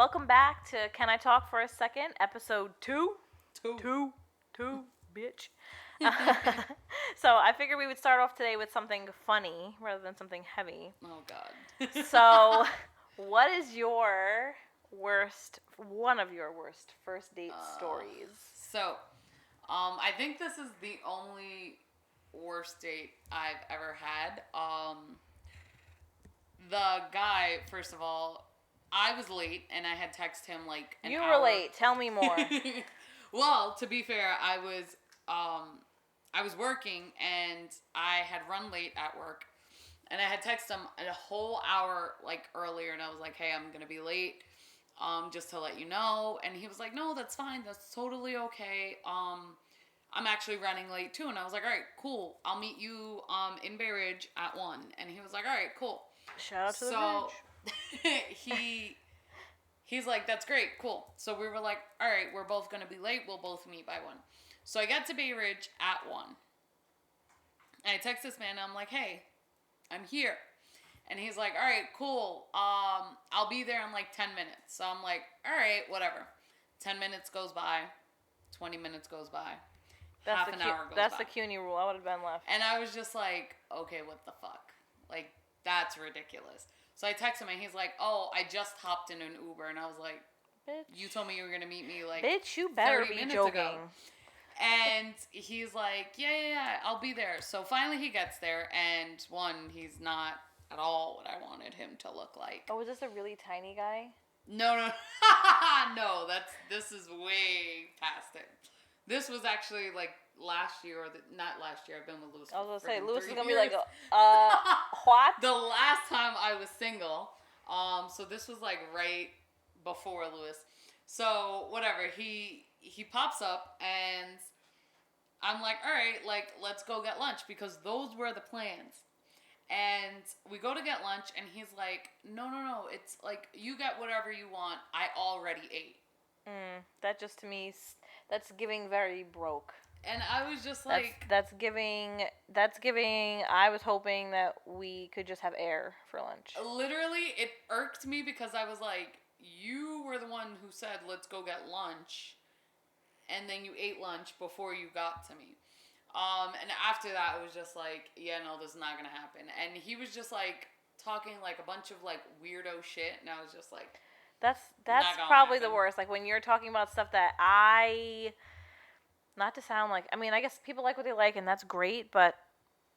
welcome back to Can I Talk for a Second, episode 2. Two. Two, bitch. So I figured we would start off today with something funny rather than something heavy. Oh, God. So, what is one of your worst first date stories? So, I think this is the only worst date I've ever had. The guy, first of all, I was late and I had texted him like an hour. You were late. Tell me more. Well, to be fair, I was working and I had run late at work. And I had texted him a whole hour like earlier, and I was like, "Hey, I'm gonna be late, just to let you know." And he was like, "No, that's fine. That's totally okay. I'm actually running late too." And I was like, "All right, cool. I'll meet you in Bay Ridge at 1." And he was like, "All right, cool." Shout out to the Ridge. He's like, "That's great, cool." So we were like, "All right, we're both gonna be late. We'll both meet by 1." So I get to Bay Ridge at 1. And I text this man, and I'm like, "Hey, I'm here." And he's like, "All right, cool. I'll be there in like 10 minutes. So I'm like, "All right, whatever." 10 minutes goes by. 20 minutes goes by. Half an hour goes by. That's the CUNY rule. I would have been left. And I was just like, okay, what the fuck? Like, that's ridiculous. So I text him and he's like, "Oh, I just hopped in an Uber." And I was like, "Bitch, you told me you were going to meet me like bitch, you better 30 be minutes joking." Ago. And he's like, yeah, I'll be there. So finally he gets there, and he's not at all what I wanted him to look like. Oh, was this a really tiny guy? No. No, this is way past it. This was actually like last year, not last year. I've been with Lewis. I was going to say, Lewis is going to years. be like, what? The last time I was single. So this was like right before Lewis. So whatever, he pops up and I'm like, all right, like, let's go get lunch, because those were the plans. And we go to get lunch, and he's like, no, it's like, you get whatever you want. I already ate. That just, to me, that's giving very broke. And I was just like... That's giving, I was hoping that we could just have air for lunch. Literally, it irked me, because I was like, you were the one who said, let's go get lunch. And then you ate lunch before you got to me. And after that, it was just like, yeah, no, this is not going to happen. And he was just like talking like a bunch of like weirdo shit. And I was just like, that's probably the worst. Like when you're talking about stuff that not to sound like, I mean, I guess people like what they like and that's great, but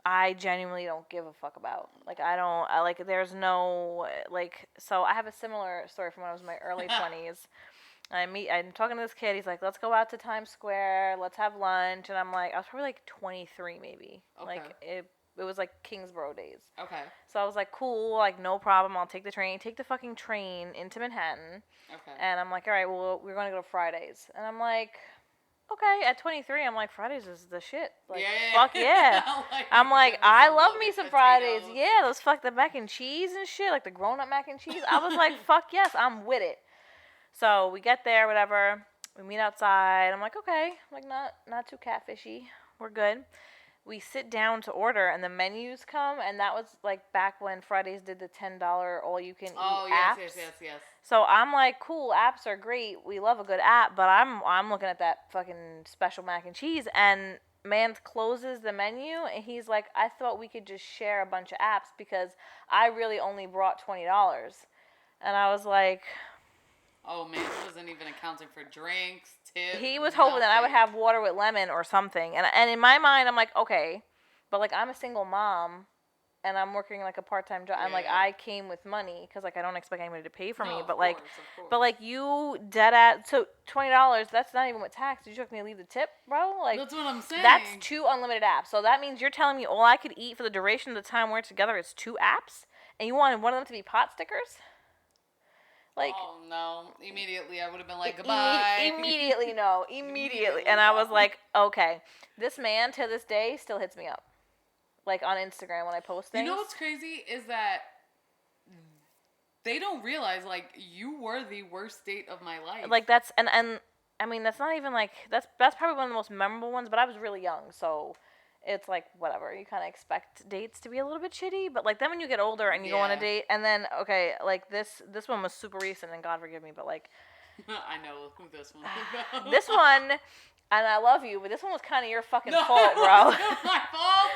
I genuinely don't give a fuck about. Like, there's no, like, so I have a similar story from when I was in my early 20s. I'm talking to this kid. He's like, let's go out to Times Square. Let's have lunch. And I'm like, I was probably like 23 maybe. Okay. Like, it was like Kingsborough days. Okay. So I was like, cool, like, no problem. I'll take the train. Take the fucking train into Manhattan. Okay. And I'm like, all right, well, we're going to go to Fridays. And I'm like, okay, at 23, I'm like, Fridays is the shit. Like, yeah. Fuck yeah. I'm like, I love me some Fridays. Yeah, those fuck the mac and cheese and shit, like the grown-up mac and cheese. I was like, fuck yes, I'm with it. So we get there, whatever. We meet outside. I'm like, okay, like not too catfishy. We're good. We sit down to order, and the menus come, and that was like back when Fridays did the $10 all-you-can-eat apps. Yes. So I'm like, cool, apps are great. We love a good app, but I'm looking at that fucking special mac and cheese, and man closes the menu, and he's like, I thought we could just share a bunch of apps because I really only brought $20. And I was like... Oh, man, he wasn't even accounting for drinks, tips. He was hoping that I would have water with lemon or something. And in my mind, I'm like, okay. But, like, I'm a single mom, and I'm working, like, a part-time job. Yeah. And, like, I came with money because, like, I don't expect anybody to pay for me. But, like, you dead at... So, $20, that's not even with tax. Did you expect me to leave the tip, bro? Like, that's what I'm saying. That's 2 unlimited apps. So, that means you're telling me all I could eat for the duration of the time we're together is 2 apps? And you wanted one of them to be pot stickers? Like, oh no! Immediately, I would have been like, goodbye. Immediately. And I was like, okay. This man to this day still hits me up, like on Instagram when I post things. You know what's crazy is that they don't realize like you were the worst date of my life. Like that's and I mean that's not even like that's probably one of the most memorable ones. But I was really young, so it's like whatever. You kind of expect dates to be a little bit shitty, but like then when you get older and you go on a date, and then okay, like this one was super recent, and God forgive me, but like I know who this one's about. this one, and I love you, but this one was kind of your fucking fault, bro. My fault.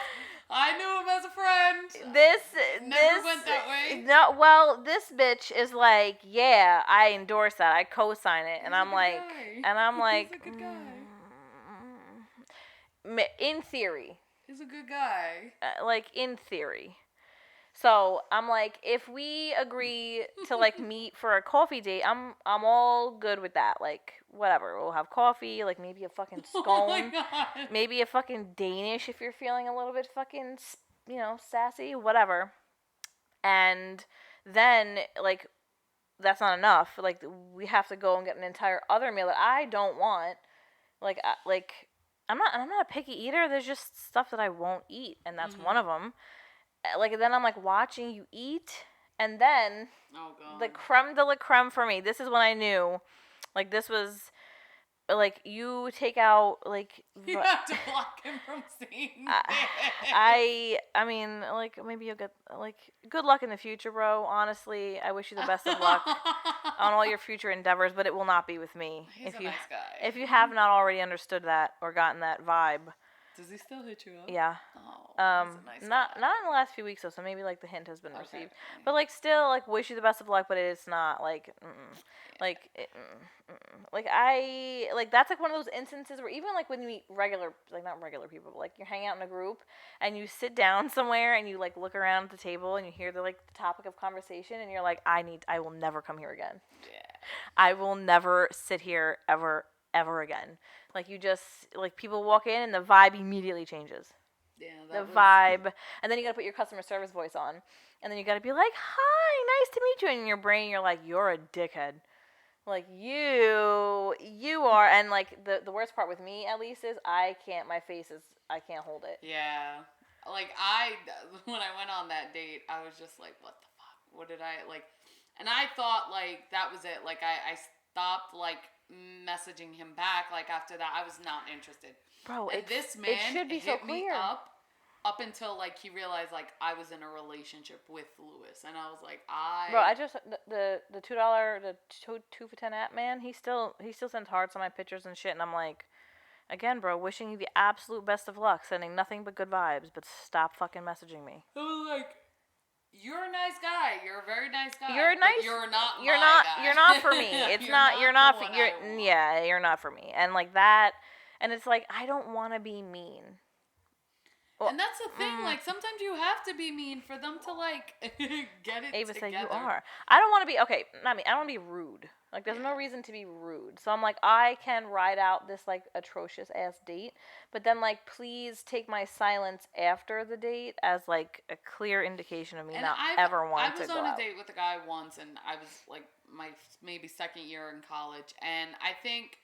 I knew him as a friend. This never went that way. No, well, this bitch is like, yeah, I endorse that, I co-sign it, and I'm like, guy. He's a good guy. In theory. He's a good guy. Like in theory. So I'm like, if we agree to like meet for a coffee date, I'm all good with that. Like whatever, we'll have coffee, like maybe a fucking scone, Oh my God. maybe a fucking Danish if you're feeling a little bit fucking, sassy, whatever. And then like that's not enough. Like we have to go and get an entire other meal that I don't want. Like I'm not a picky eater. There's just stuff that I won't eat, and that's one of them. Like then I'm like watching you eat, and then the creme de la creme for me. This is when I knew, like this was, like you take out like. You have to block him from seeing I mean, like maybe you'll get like good luck in the future, bro. Honestly, I wish you the best of luck on all your future endeavors, but it will not be with me. He's a nice guy. If you have not already understood that or gotten that vibe. Does he still hit you up? Yeah. Oh, he's a nice not guy. in the last few weeks though, so maybe like the hint has been received. Okay. But like still like wish you the best of luck, but it's not like like like I like that's like one of those instances where even like when you meet regular, like not regular people, but like you hang out in a group and you sit down somewhere and you like look around at the table and you hear the topic of conversation and you're like, I will never come here again. Yeah. I will never sit here ever again. Like you just like people walk in and the vibe immediately changes. Yeah, vibe, and then you gotta put your customer service voice on, and then you gotta be like, "Hi, nice to meet you." And in your brain, you're like, "You're a dickhead." Like you are, and like the worst part with me at least is I can't hold it. Yeah, like when I went on that date, I was just like, "What the fuck? What did I like?" And I thought like that was it. Like I stopped like messaging him back. Like after that, I was not interested. Bro, and this man it should be hit so me clear. up until like he realized like I was in a relationship with Lewis, and I was like, Bro, I just the $2 the 2 for 10 app man. He still sends hearts on my pictures and shit, and I'm like, again, bro, wishing you the absolute best of luck, sending nothing but good vibes, but stop fucking messaging me. I was like, you're a nice guy. You're a very nice guy. You're nice. But you're not. Guy. You're not for me. It's not. You're not. You're not for me. And like that. And it's like I don't want to be mean. Well, and that's the thing. Like sometimes you have to be mean for them to like get it Ava together. said you are. I don't want to be not me. I don't want to be rude. Like there's no reason to be rude. So I'm like I can ride out this like atrocious ass date, but then like please take my silence after the date as like a clear indication of me ever wanting to go out. I was on a date with a guy once, and I was like my maybe second year in college, and I think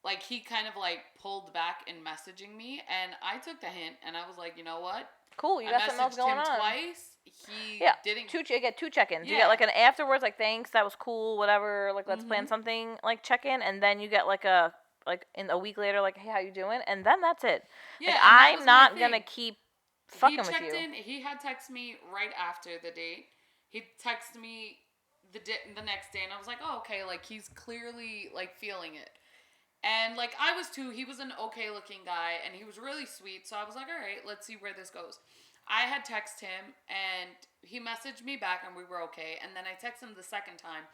like he kind of like pulled back in messaging me, and I took the hint, and I was like, you know what? Cool, you got something else going on. I messaged him twice. He didn't. You get 2 check-ins. Yeah. You get like an afterwards, like thanks, that was cool, whatever. Like let's plan something, like check-in, and then you get like in a week later, like hey, how you doing? And then that's it. Yeah, like, I'm not gonna keep fucking with you. He checked in. He had texted me right after the date. He texted me the next day, and I was like, oh okay, like he's clearly like feeling it. And, like, I was too. He was an okay-looking guy, and he was really sweet. So I was like, all right, let's see where this goes. I had texted him, and he messaged me back, and we were okay. And then I texted him the second time,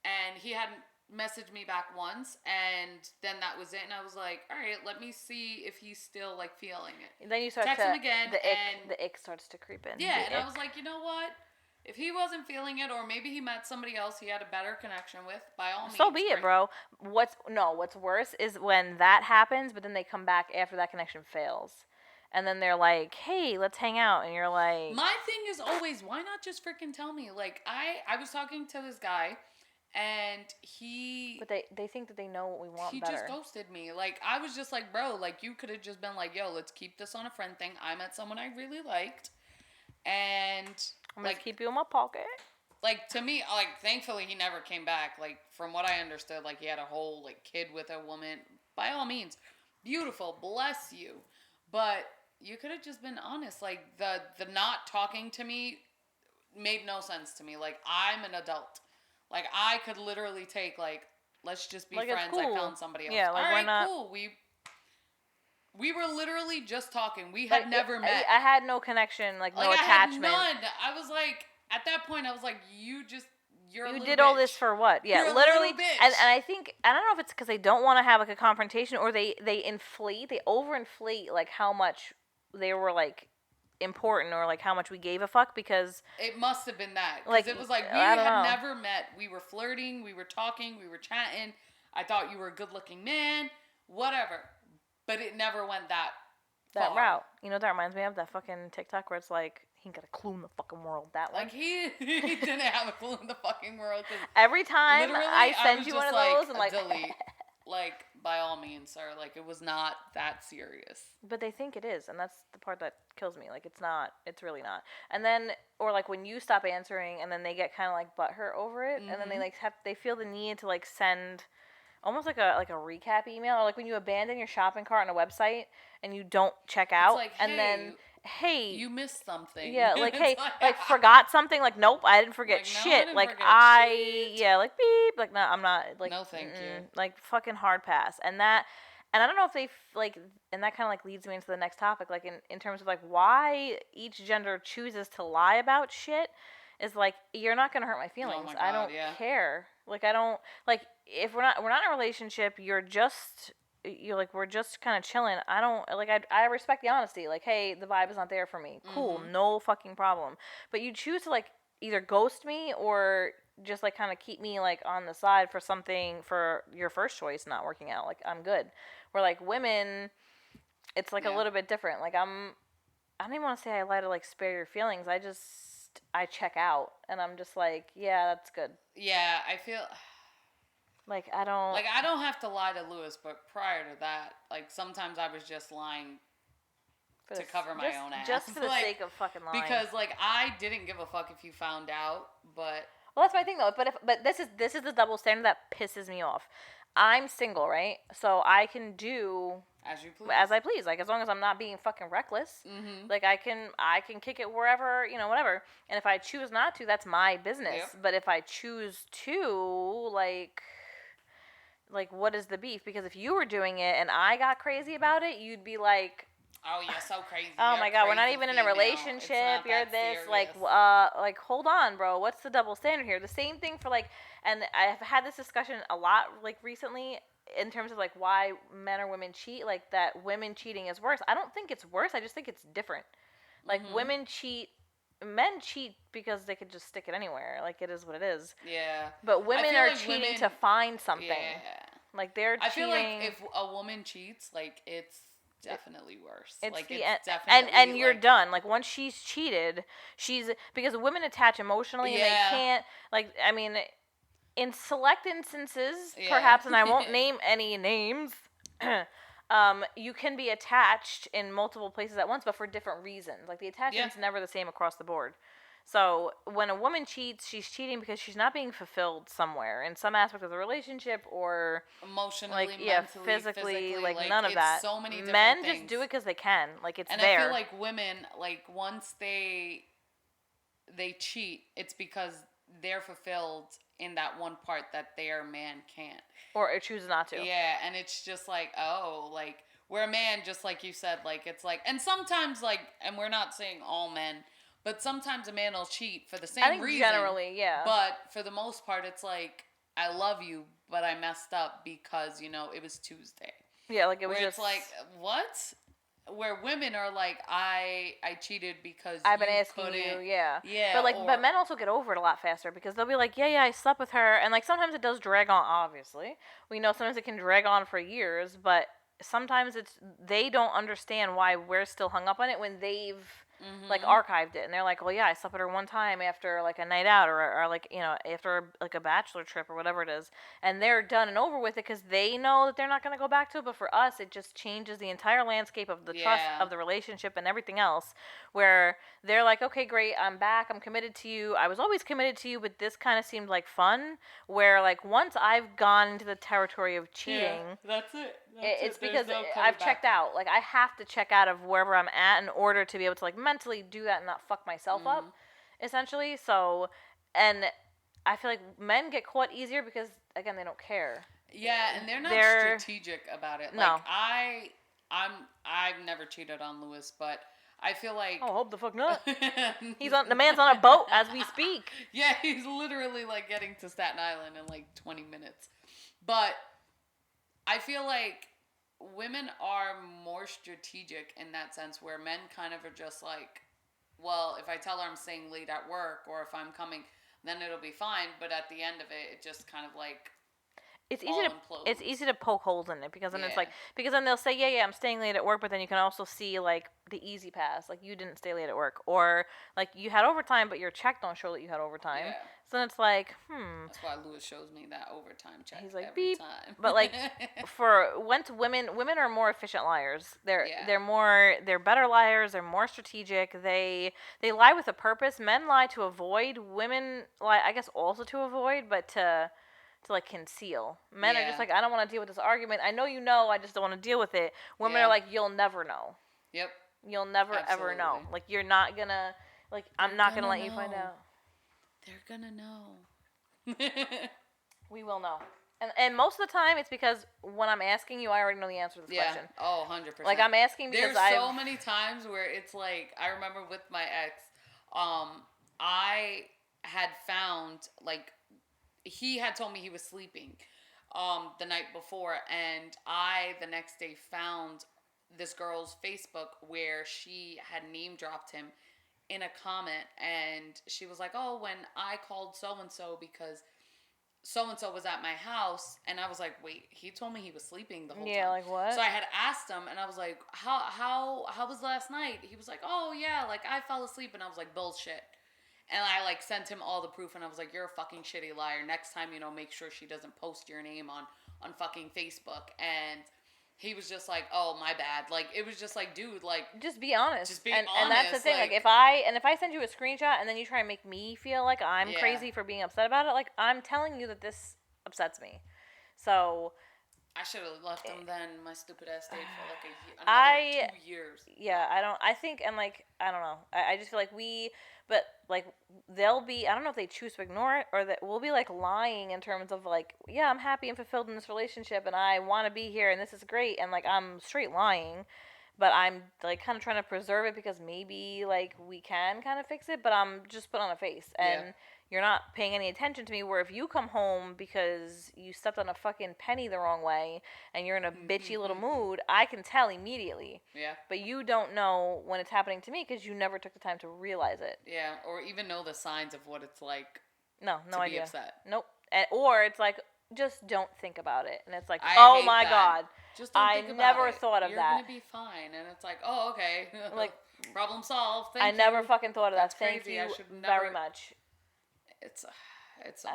and he hadn't messaged me back once. And then that was it. And I was like, all right, let me see if he's still, like, feeling it. And then you start text him again, the ick starts to creep in. Yeah, and I was like, you know what? If he wasn't feeling it, or maybe he met somebody else he had a better connection with, by all means. So be it, bro. What's worse is when that happens, but then they come back after that connection fails. And then they're like, hey, let's hang out. And you're like... My thing is always, why not just freaking tell me? Like, I was talking to this guy, and he... But they think that they know what we want better. He just ghosted me. Like, I was just like, bro, like, you could have just been like, yo, let's keep this on a friend thing. I met someone I really liked. And... I'm gonna keep you in my pocket. Like, to me, like, thankfully he never came back. Like, from what I understood, like, he had a whole, like, kid with a woman. By all means, beautiful, bless you. But you could have just been honest. Like, the not talking to me made no sense to me. Like, I'm an adult. Like, I could literally take, like, let's just be Like, it's friends. cool. I found somebody else. Yeah, like, All we're right, not... cool. We were literally just talking. We Like, had never met. I had no connection, like, no Like, attachment. I had none. I was like, at that point, I was like, you're a little did bitch. all this for what? Yeah, You're literally. a little bitch. And I think, I don't know if it's because they don't want to have like a confrontation, or they overinflate like how much they were like important, or like how much we gave a fuck, because it must have been that. Because like, it was like, we I don't had know. never met. We were flirting. We were talking. We were chatting. I thought you were a good looking man. Whatever. But it never went that far. route. You know what that reminds me of? That fucking TikTok where it's like, he ain't got a clue in the fucking world. That one. Like, he didn't have a clue in the fucking world. Every time I send was you just one of those, and like, delete. Like, by all means, sir. Like, it was not that serious. But they think it is, and that's the part that kills me. Like, it's not. It's really not. And then, or like when you stop answering, and then they get kind of like butthurt over it, and then they like they feel the need to like send almost like a recap email, or like when you abandon your shopping cart on a website and you don't check out, like, and then hey, you missed something. Yeah, like hey, like forgot something. Like nope, I didn't forget like, no, shit. I didn't like forget shit. yeah, like beep. Like no, I'm not. Like no, thank you. Like fucking hard pass. And that, and I don't know if they like, and that kind of like leads me into the next topic. Like in terms of like why each gender chooses to lie about shit. Is like, you're not gonna hurt my feelings. Oh my God, I don't care. Like I don't like, if we're not in a relationship. You're like, we're just kind of chilling. I don't like, I respect the honesty. Like, hey, the vibe is not there for me. Cool, no fucking problem. But you choose to like either ghost me or just like kind of keep me like on the side for something, for your first choice not working out. Like, I'm good. Where like women, it's like a little bit different. Like I don't even want to say I lie to like spare your feelings. I check out, and I'm just like, yeah, that's good. Yeah, I feel like I don't have to lie to Lewis, but prior to that, like sometimes I was just lying to cover my own ass, just for the like, sake of fucking lying. Because like I didn't give a fuck if you found out, but well, that's my thing though. But this is the double standard that pisses me off. I'm single, right? So I can do as you please, as I please. Like, as long as I'm not being fucking reckless, like I can kick it wherever, whatever. And if I choose not to, that's my business. Yep. But if I choose to, like what is the beef? Because if you were doing it and I got crazy about it, you'd be like, oh, you're so crazy. Oh my God, we're not crazy even in a female. relationship. You're this, serious. like hold on, bro. What's the double standard here? The same thing for like, and I've had this discussion a lot like recently in terms of like why men or women cheat. Like that women cheating is worse. I don't think it's worse. I just think it's different. Like women cheat. Men cheat because they could just stick it anywhere. Like, it is what it is. Yeah. But women are like cheating to find something. Yeah. Like, they're cheating. I feel like if a woman cheats, like, it's definitely worse. It's like, the it's definitely, and you're done. Like, once she's cheated, because women attach emotionally and they can't, like, I mean, in select instances, perhaps, and I won't name any names, you can be attached in multiple places at once, but for different reasons. Like, the attachment's never the same across the board. So, when a woman cheats, she's cheating because she's not being fulfilled somewhere in some aspect of the relationship, or emotionally, like, mentally, physically, like none of it's that. So many different Men things. just do it because they can. Like, it's and there. And I feel like women, like, once they cheat, it's because they're fulfilled in that one part that their man can't. Or it chooses not to. Yeah, and it's just like, oh, like, where a man, just like you said, like, it's like, and sometimes, like, and we're not saying all men, but sometimes a man will cheat for the same reason. Generally, yeah. But for the most part, it's like, I love you, but I messed up because, it was Tuesday. Yeah, like, it was where just... it's like, what? Where women are like, I cheated because I've been asking you, yeah. But like, but men also get over it a lot faster because they'll be like, yeah, I slept with her, and like sometimes it does drag on. Obviously, we know sometimes it can drag on for years, but sometimes they don't understand why we're still hung up on it when they've like archived it, and they're like, well, yeah, I slept with her one time after like a night out, or like, you know, after like a bachelor trip or whatever it is, and they're done and over with it because they know that they're not going to go back to it. But for us, it just changes the entire landscape of the trust of the relationship and everything else, where they're like, okay, great, I'm back, I'm committed to you, I was always committed to you, but this kind of seemed like fun, where like once I've gone into the territory of cheating, that's it. It's because I've checked out. Like, I have to check out of wherever I'm at in order to be able to, like, mentally do that and not fuck myself up, essentially. So, and I feel like men get caught easier because, again, they don't care. Yeah, and they're not strategic about it. No. Like, I've never cheated on Lewis, but I feel like... Oh, hope the fuck not. The man's on a boat as we speak. Yeah, he's literally, like, getting to Staten Island in, like, 20 minutes. But I feel like women are more strategic in that sense, where men kind of are just like, well, if I tell her I'm staying late at work, or if I'm coming, then it'll be fine. But at the end of it just kind of like... It's easy to poke holes in it, because then it's like, because then they'll say, yeah, I'm staying late at work, but then you can also see like the easy pass, like you didn't stay late at work, or like you had overtime but your check don't show that you had overtime. Yeah. So then it's like, That's why Lewis shows me that overtime check. He's like, every beep. time. But like, women are more efficient liars. They're better liars. They're more strategic. They lie with a purpose. Men lie to avoid. Women lie, I guess, also to avoid, but to like conceal. Men are just like, I don't want to deal with this argument. I know you know, I just don't want to deal with it. Women are like, you'll never know. Yep. You'll never ever know. Like, you're not gonna, like, I'm not gonna let you find out. They're gonna know. We will know. And most of the time, it's because when I'm asking you, I already know the answer to this question. Oh, 100%. Like, I'm asking because There's so many times where it's like, I remember with my ex, I had found, like, he had told me he was sleeping the night before, and I, the next day, found this girl's Facebook where she had name dropped him in a comment, and she was like, oh, when I called so-and-so because so-and-so was at my house, and I was like, wait, he told me he was sleeping the whole time. Yeah, like what? So I had asked him, and I was like, how was last night? He was like, oh, yeah, like, I fell asleep, and I was like, bullshit. And I, like, sent him all the proof, and I was like, you're a fucking shitty liar. Next time, make sure she doesn't post your name on fucking Facebook. And he was just like, oh, my bad. Like, it was just like, dude, like... Just be honest. Just be honest. And that's the thing. Like, if I send you a screenshot and then you try and make me feel like I'm crazy for being upset about it, like, I'm telling you that this upsets me. So... I should have left him then. My stupid ass stayed for, like, another 2 years. Yeah, I think, and, like, I don't know. I just feel like but, like, they'll be, I don't know if they choose to ignore it, or that we'll be, like, lying in terms of, like, yeah, I'm happy and fulfilled in this relationship, and I want to be here, and this is great, and, like, I'm straight lying, but I'm, like, kind of trying to preserve it because maybe, like, we can kind of fix it, but I'm just put on a face, and you're not paying any attention to me, where if you come home because you stepped on a fucking penny the wrong way and you're in a bitchy little mood, I can tell immediately. Yeah. But you don't know when it's happening to me because you never took the time to realize it. Yeah, or even know the signs of what it's like. No idea. Be upset. Nope. Or it's like, just don't think about it. And it's like, oh my God. Just don't think about it. I never thought of that. You're going to be fine. And it's like, oh, okay. Like, problem solved. Thank you. I never fucking thought of that. Thank crazy. you never... very much. It's so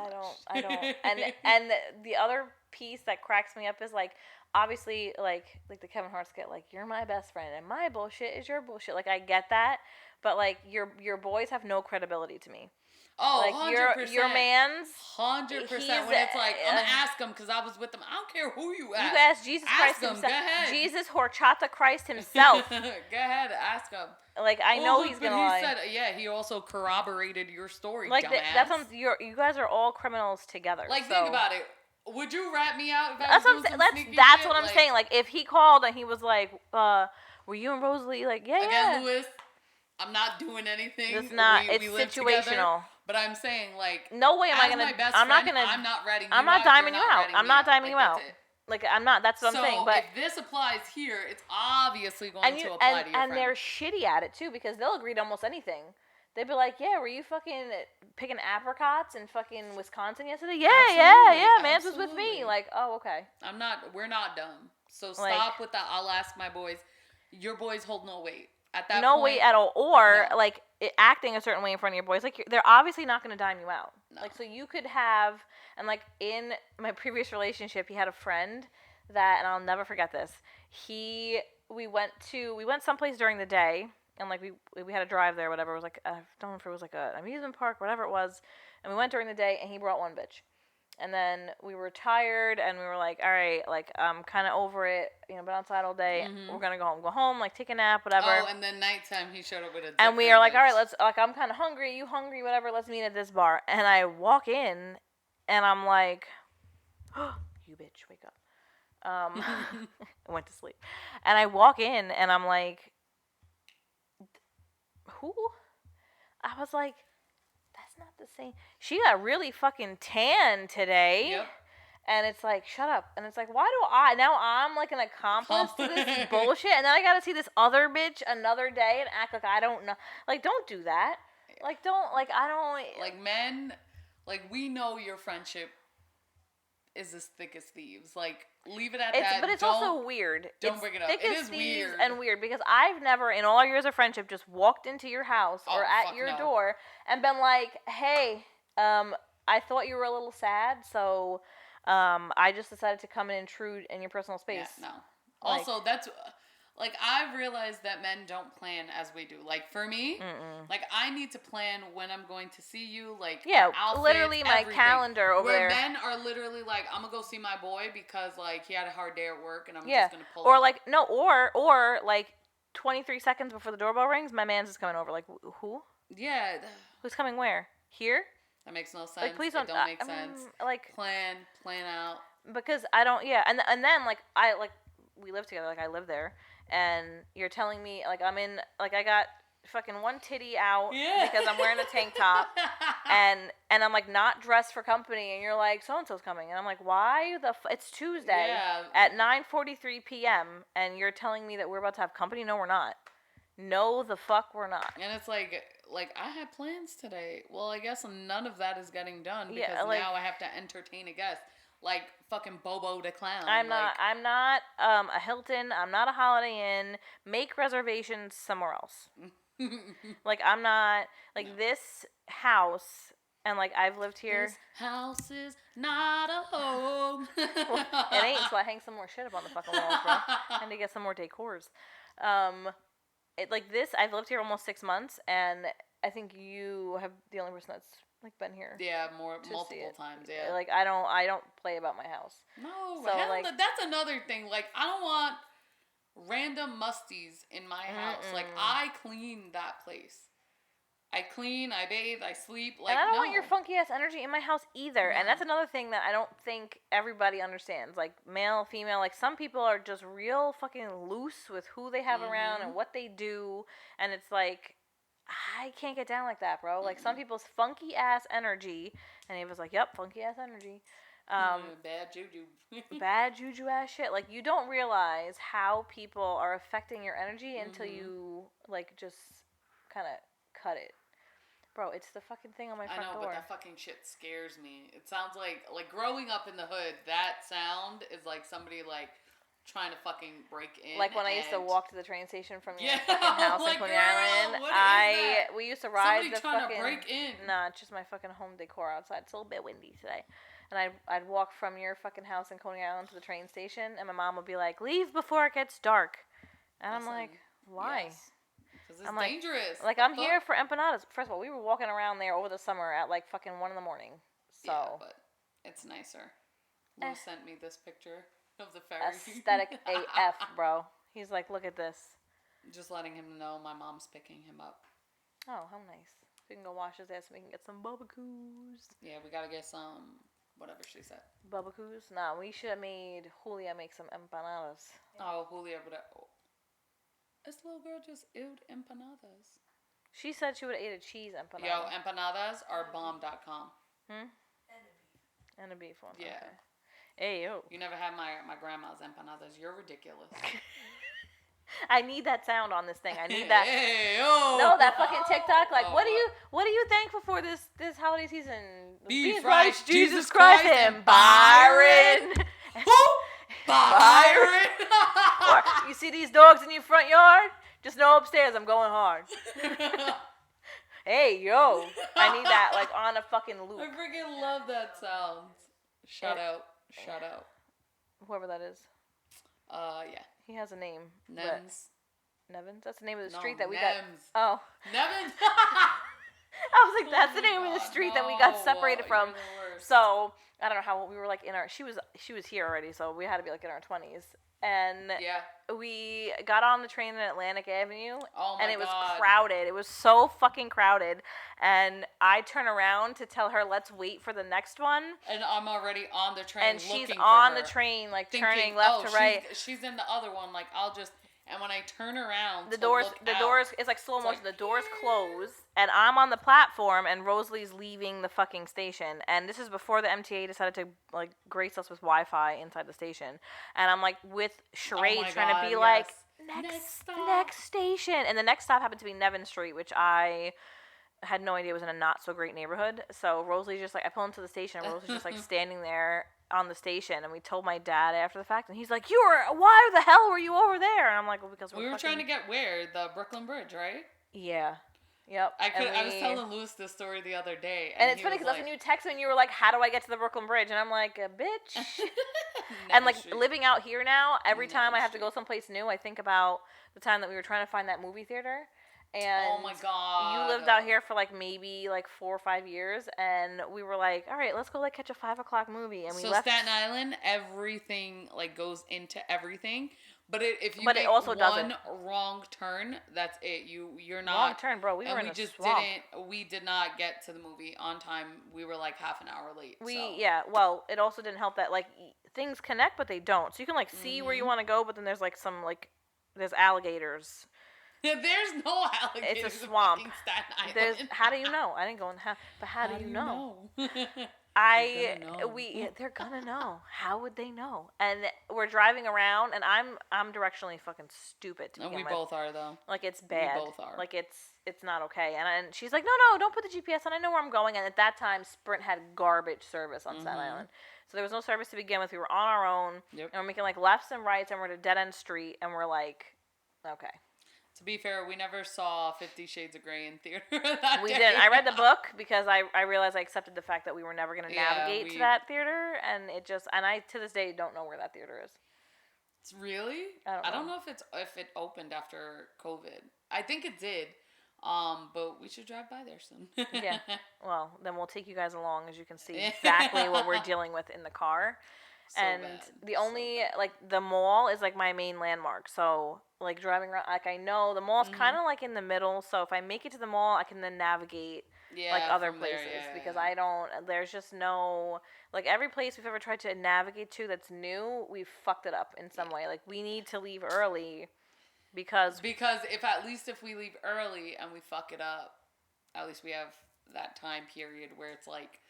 I don't. And the other piece that cracks me up is, like, obviously, like the Kevin Hart skit, like, you're my best friend and my bullshit is your bullshit. Like, I get that, but, like, your boys have no credibility to me. Oh, like, 100%. Your man's 100%. When it's like, I'm gonna ask him because I was with him. I don't care who you ask. You ask Jesus Christ him. himself. Go ahead. Jesus Horchata Christ himself. Go ahead, ask him. Like, I know he's gonna lie. He also corroborated your story. Like, dumbass. you guys are all criminals together. Like, so. Think about it. Would you rat me out if I that's was doing some sneaky That's shit? what I'm saying. Like, if he called and he was like, were you and Rosalie, like, yeah, Again, Louis, I'm not doing anything. It's not. We it's situational. Together, but I'm saying, like, no way am I gonna. I'm not gonna. I'm not ratting you I'm not out. diming you out. I'm not diming you out. Like, I'm not. That's what I'm saying. But if this applies here, it's obviously going to apply to your friend. And they're shitty at it too, because they'll agree to almost anything. They'd be like, yeah, were you fucking picking apricots in fucking Wisconsin yesterday? Yeah, absolutely, yeah. Mans was with me. Like, oh, okay. We're not dumb. So stop with that. I'll ask my boys. Your boys hold no weight. at that no point, weight at all, or no. like acting a certain way in front of your boys. Like they're obviously not going to dime you out. No. Like so you could have, and like in my previous relationship, he had a friend that, and I'll never forget this. We went someplace during the day, and like we had a drive there, whatever. It was like I don't know if it was like an amusement park, whatever it was, and we went during the day, and he brought one bitch. And then we were tired, and we were like, all right, like, I'm kind of over it. You know, been outside all day. Mhm. We're going to go home, like, take a nap, whatever. Oh, and then nighttime he showed up with a different And we are like, bitch. all right, like, I'm kind of hungry. You hungry, whatever. Let's meet at this bar. And I walk in, and I'm like, oh, you bitch, wake up. I went to sleep. And I walk in, and I'm like, who? I was like, that's not the same. She got really fucking tan today. Yep. And it's like, shut up. And it's like, why do I'm like an accomplice to this bullshit. And then I got to see this other bitch another day and act like I don't know. Like, don't do that. Like, I don't. Like, men, like, we know your friendship is as thick as thieves. Like, leave it at that. But it's also weird. Don't bring it up. Thick It as is thieves weird. and weird because I've never, in all our years of friendship, just walked into your house or at your door and been like, hey, I thought you were a little sad, so I just decided to come and intrude in your personal space. Yeah, no. Also, that's like I've realized that men don't plan as we do. Like for me, like I need to plan when I'm going to see you. Like outfit, literally my everything. calendar over Where there. men are literally like, I'm gonna go see my boy because like he had a hard day at work, and I'm just gonna pull. Or up. like no, or like 23 seconds before the doorbell rings, my man's is coming over. Like who? Yeah. Who's coming where? Here? That makes no sense. Like please don't make sense. Like plan out. Because I don't. Yeah, and then like we live together. Like I live there. And you're telling me, like, I'm in, like, I got fucking one titty out because I'm wearing a tank top, and I'm, like, not dressed for company, and you're like, so-and-so's coming. And I'm like, why it's Tuesday at 9:43 p.m., and you're telling me that we're about to have company? No, we're not. No, the fuck we're not. And it's like I had plans today. Well, I guess none of that is getting done because now I have to entertain a guest. Like fucking Bobo the Clown. I'm not a Hilton. I'm not a Holiday Inn. Make reservations somewhere else. Like I'm not like this house, and like I've lived here. This house is not a home. Well, it ain't. So I hang some more shit up on the fucking walls, bro. I need to get some more decors. Like this, I've lived here almost 6 months, and I think you have the only person that's like been here. Yeah, multiple times. Yeah. Like I don't play about my house. No, so like that's another thing. Like I don't want random musties in my house. Like I clean that place. I clean, I bathe, I sleep. Like and I don't want your funky ass energy in my house either. No. And that's another thing that I don't think everybody understands. Like male, female. Like some people are just real fucking loose with who they have around and what they do, and it's like. I can't get down like that, bro. Like, some people's funky-ass energy, and he was like, yep, funky-ass energy. Bad juju. Bad juju-ass shit. Like, you don't realize how people are affecting your energy until you, like, just kind of cut it. Bro, it's the fucking thing on my front door. I know, but that fucking shit scares me. It sounds like growing up in the hood, that sound is like somebody, like, trying to fucking break in. Like when I used to walk to the train station from your fucking house in Coney Island. We used to ride somebody the trying fucking. To break in. Nah, it's just my fucking home decor outside. It's a little bit windy today. And I'd walk from your fucking house in Coney Island to the train station, and my mom would be like, "Leave before it gets dark." And I'm like, "Why?" Yes. Because it's dangerous. Like I'm here for empanadas. First of all, we were walking around there over the summer at like fucking 1 a.m. So. Yeah, but it's nicer. Lou sent me this picture. Of the ferry. Aesthetic AF, bro. He's like, look at this. Just letting him know my mom's picking him up. Oh, how nice. We can go wash his ass and we can get some barbecues. Yeah, we gotta get some, whatever she said. Barbecues? Nah, we should have made Julia make some empanadas. Oh, Julia would have. Oh. This little girl just ate empanadas. She said she would have ate a cheese empanada. Yo, empanadas are bomb.com. And a beef one. Yeah. Okay. Hey, yo. You never had my grandma's empanadas. You're ridiculous. I need that sound on this thing. I need that. Hey, yo. No, that fucking TikTok. Like, what are you thankful for this holiday season? Beef Christ, Jesus Christ, and Byron. Who? Byron. Or, you see these dogs in your front yard? Just no upstairs. I'm going hard. Hey, yo. I need that, like, on a fucking loop. I freaking love that sound. Shout out. Whoever that is. Yeah. He has a name. Nems. Nevins? That's the name of the street No, that we Nems. got. Oh. Nevins? I was like, that's the name of the street that we got separated from. You're the worst. So, I don't know how we were like in our, she was here already, so we had to be like in our 20s. And we got on the train in Atlantic Avenue, and it was crowded. It was so fucking crowded. And I turn around to tell her, let's wait for the next one. And I'm already on the train. And she's on the train, like thinking, turning left to right. She's in the other one. Like, I'll just. And when I turn around, the doors, it's like slow motion. The doors close, and I'm on the platform, and Rosalie's leaving the fucking station. And this is before the MTA decided to like grace us with Wi-Fi inside the station. And I'm like with charade trying to be like next station, and the next stop happened to be Nevin Street, which I had no idea was in a not so great neighborhood. So Rosalie's just like, I pull into the station, and Rosalie's just like standing there on the station, and we told my dad after the fact, and he's like, why the hell were you over there? And I'm like, well, because we were trying to get where? The Brooklyn Bridge, right? Yeah. Yep. I was telling Lewis this story the other day. And it's funny because that's when you text me and you were like, how do I get to the Brooklyn Bridge? And I'm like, bitch. And like living out here now, every time I have to go someplace new, I think about the time that we were trying to find that movie theater. And oh my God. You lived out here for like maybe like 4 or 5 years, and we were like, all right, let's go like catch a 5 o'clock movie. And we left. Staten Island, everything like goes into everything. But if you make it also one wrong turn, that's it. You're not wrong turn, bro. We were in a swamp. We did not get to the movie on time. We were like half an hour late. Well, it also didn't help that like things connect, but they don't. So you can like see where you want to go, but then there's like some like there's alligators. There's no alligators. It's a swamp. In Staten Island. How do you know? I didn't go in half. But how do you know? They're gonna know. How would they know? And we're driving around, and I'm directionally fucking stupid to begin with. We both are though. Like it's bad. We both are. Like it's not okay. And she's like, no, don't put the GPS on. I know where I'm going. And at that time, Sprint had garbage service on Staten Island, so there was no service to begin with. We were on our own, and we're making like lefts and rights, and we're at a dead end street, and we're like, okay. To be fair, we never saw 50 Shades of Grey in theater We didn't. I read the book because I realized I accepted the fact that we were never going to navigate to that theater, and I to this day don't know where that theater is. It's really? I don't know if it opened after COVID. I think it did. But we should drive by there soon. Yeah. Well, then we'll take you guys along, as you can see exactly what we're dealing with in the car. So and bad. The only like the mall is like my main landmark. So like driving around, like I know the mall's kind of like in the middle. So if I make it to the mall, I can then navigate like other places because I don't. There's just no like every place we've ever tried to navigate to that's new, we've fucked it up in some way. Like we need to leave early because if we leave early and we fuck it up, at least we have that time period where it's like.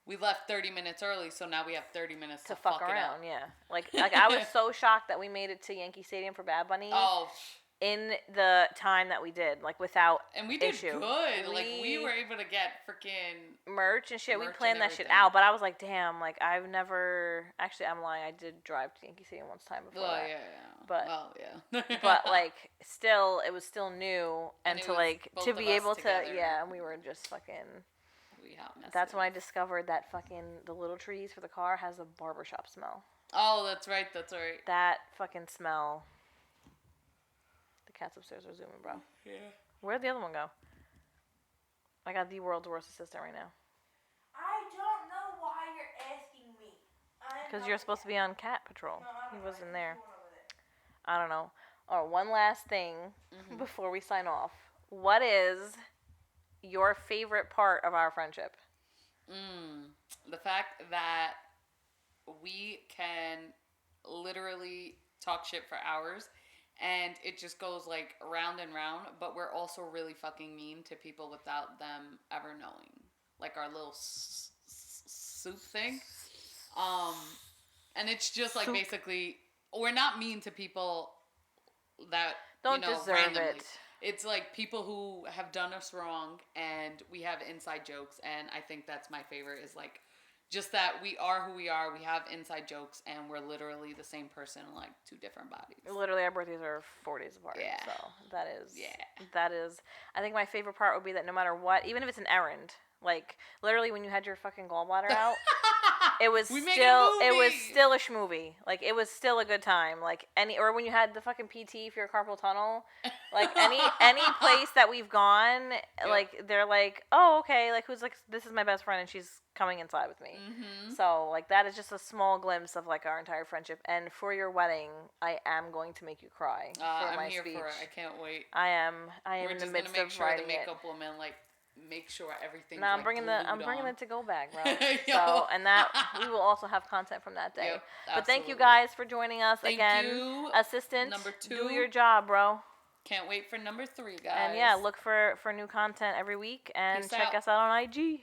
We left 30 minutes early, so now we have 30 minutes to fuck around. It up. Yeah, like I was so shocked that we made it to Yankee Stadium for Bad Bunny. Oh, in the time that we did, like without and we did good. We were able to get freaking merch and shit. We planned that shit out, but I was like, damn, like I've never. Actually, I'm lying. I did drive to Yankee Stadium once time before. Oh yeah. But like, still, it was still new, and to like to be able to, and we were just fucking. That's when I discovered that the little trees for the car has a barbershop smell. Oh, that's right. That fucking smell. The cat's upstairs are zooming, bro. Yeah. Where'd the other one go? I got the world's worst assistant right now. I don't know why you're asking me. Because you're supposed to be on cat patrol. He wasn't there. I don't know. All right, one last thing before we sign off. What is your favorite part of our friendship? The fact that we can literally talk shit for hours and it just goes like round and round, but we're also really fucking mean to people without them ever knowing. Like our little soup thing. And it's just like basically, we're not mean to people that don't deserve randomly. it. It's like people who have done us wrong and we have inside jokes, and I think that's my favorite is like Just that we are who we are. We have inside jokes, and we're literally the same person in like 2 different bodies. Literally, our birthdays are 4 days apart. Yeah. So that is. Yeah. That is. I think my favorite part would be that no matter what, even if it's an errand, like literally when you had your fucking gallbladder out, it was We still made a movie. a schmovie. Like it was still a good time. Like or when you had the fucking PT for your carpal tunnel, like any place that we've gone, like they're like, oh okay, like who's like this is my best friend and she's coming inside with me. Mm-hmm. So like that is just a small glimpse of like our entire friendship. And for your wedding, I am going to make you cry for I'm my here speech. for it. I can't wait. I am We're in the just midst gonna make of sure writing the it. makeup woman make sure everything's No, I'm like, bringing the to-go bag, bro. Yo. So, and that we will also have content from that day. Yep, but thank you absolutely. guys for joining us Thank again. you. Assistant, Number 2. do your job, bro. Can't wait for number 3, guys. And yeah, look for new content every week and Peace check out. us out on IG.